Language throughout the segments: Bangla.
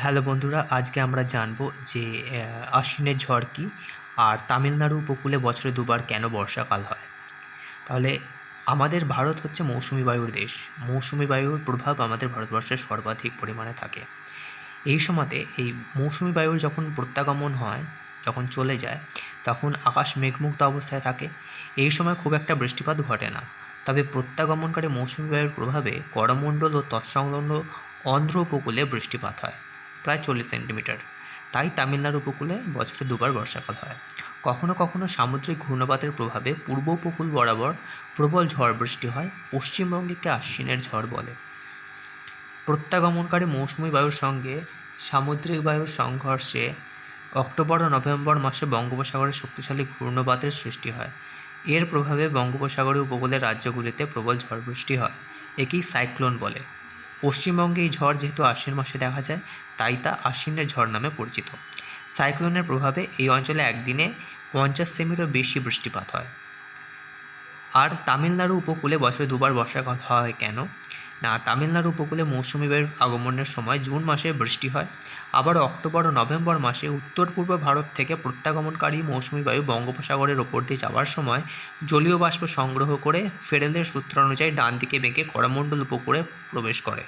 হ্যালো বন্ধুরা, আজকে আমরা জানবো যে আশ্বিনের ঝড় কী আর তামিলনাড়ু উপকূলে বছরে দুবার কেন বর্ষাকাল হয়। তাহলে আমাদের ভারত হচ্ছে মৌসুমি বায়ুর দেশ। মৌসুমি বায়ুর প্রভাব আমাদের ভারতবর্ষে সর্বাধিক পরিমাণে থাকে। এই সময়তে এই মৌসুমি বায়ুর যখন প্রত্যাগমন হয়, যখন চলে যায়, তখন আকাশ মেঘমুক্ত অবস্থায় থাকে। এই সময় খুব একটা বৃষ্টিপাত ঘটে না। তবে প্রত্যাগমনকারী মৌসুমি বায়ুর প্রভাবে করমণ্ডল ও তৎসংলগ্ন অন্ধ্র উপকূলে বৃষ্টিপাত হয় প্রায় 40 সেন্টিমিটার। তাই তামিলনাড়ু উপকূলে বছরে দুবার বর্ষাকাল হয়। কখনো কখনো সামুদ্রিক ঘূর্ণপাতের প্রভাবে পূর্ব উপকূল বরাবর প্রবল ঝড় বৃষ্টি হয়। পশ্চিমবঙ্গকে আশ্বিনের ঝড় বলে। প্রত্যাগমনকারী মৌসুমি বায়ুর সঙ্গে সামুদ্রিক বায়ুর সংঘর্ষে অক্টোবর ও নভেম্বর মাসে বঙ্গোপসাগরে শক্তিশালী ঘূর্ণপাতের সৃষ্টি হয়। এর প্রভাবে বঙ্গোপসাগরের উপকূলের রাজ্যগুলিতে প্রবল ঝড় বৃষ্টি হয়। একেই সাইক্লোন বলে। পশ্চিমবঙ্গে এই ঝড় যেহেতু আশ্বিন মাসে দেখা যায়, তাই তা আশ্বিনের ঝড় নামে পরিচিত। সাইক্লোনের প্রভাবে এই অঞ্চলে একদিনে 50 সেমিরও বেশি বৃষ্টিপাত হয়। আর তামিলনাড়ু উপকূলে বছরে দুবার বর্ষাকাল হয় কেন? না, তামিলনাড়ু উপকূলে মৌসুমি বায়ুর আগমনের সময় জুন মাসে বৃষ্টি হয়। আবার অক্টোবর ও নভেম্বর মাসে উত্তর পূর্ব ভারত থেকে প্রত্যাগমনকারী মৌসুমি বায়ু বঙ্গোপসাগরের ওপর দিয়ে যাওয়ার সময় জলীয় বাষ্প সংগ্রহ করে ফেরেলের সূত্র অনুযায়ী ডান দিকে বেঁকে করমণ্ডল উপকূলে প্রবেশ করে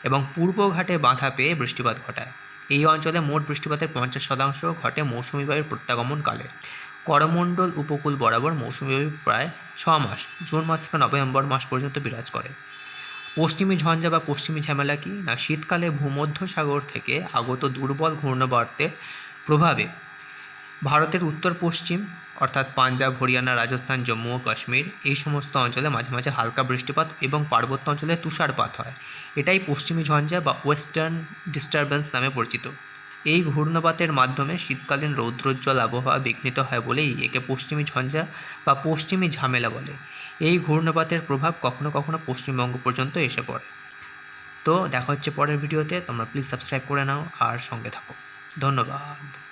এবং পূর্ব ঘাটে বাধা পেয়ে বৃষ্টিপাত ঘটায়। এই অঞ্চলে মোট বৃষ্টিপাতের 50% ঘটে মৌসুমি বায়ুর প্রত্যাগমনকালে। করমণ্ডল উপকূল বরাবর মৌসুমি বায়ু প্রায় 6 মাস, জুন মাস থেকে নভেম্বর মাস পর্যন্ত বিরাজ করে। পশ্চিমী ঝঞ্ঝা বা পশ্চিমী ঝামেলা কি? না, শীতকালে ভূমধ্যসাগর থেকে আগত দুর্বল ঘূর্ণাবর্তের প্রভাবে ভারতের উত্তর পশ্চিম অর্থাৎ পাঞ্জাব, হরিয়ানা, রাজস্থান, জম্মু ও কাশ্মীর এই সমস্ত অঞ্চলে মাঝে মাঝে হালকা বৃষ্টিপাত এবং পার্বত্য অঞ্চলে তুষারপাত হয়। এটাই পশ্চিমী ঝঞ্ঝা বা ওয়েস্টার্ন ডিস্টারবেন্স নামে পরিচিত। এই ঘূর্ণাপাতের মাধ্যমে শীতকালীন রৌদ্রোজ্জ্বল আবহাওয়া বিঘ্নিত হয় বলেই একে পশ্চিমী ঝঞ্ঝা বা পশ্চিমী ঝামেলা বলে। এই ঘূর্ণাপাতের প্রভাব কখনো কখনো পশ্চিমবঙ্গ পর্যন্ত এসে পড়ে। তো দেখা হচ্ছে পরের ভিডিওতে। তোমরা প্লিজ সাবস্ক্রাইব করে নাও আর সঙ্গে থাকো। ধন্যবাদ।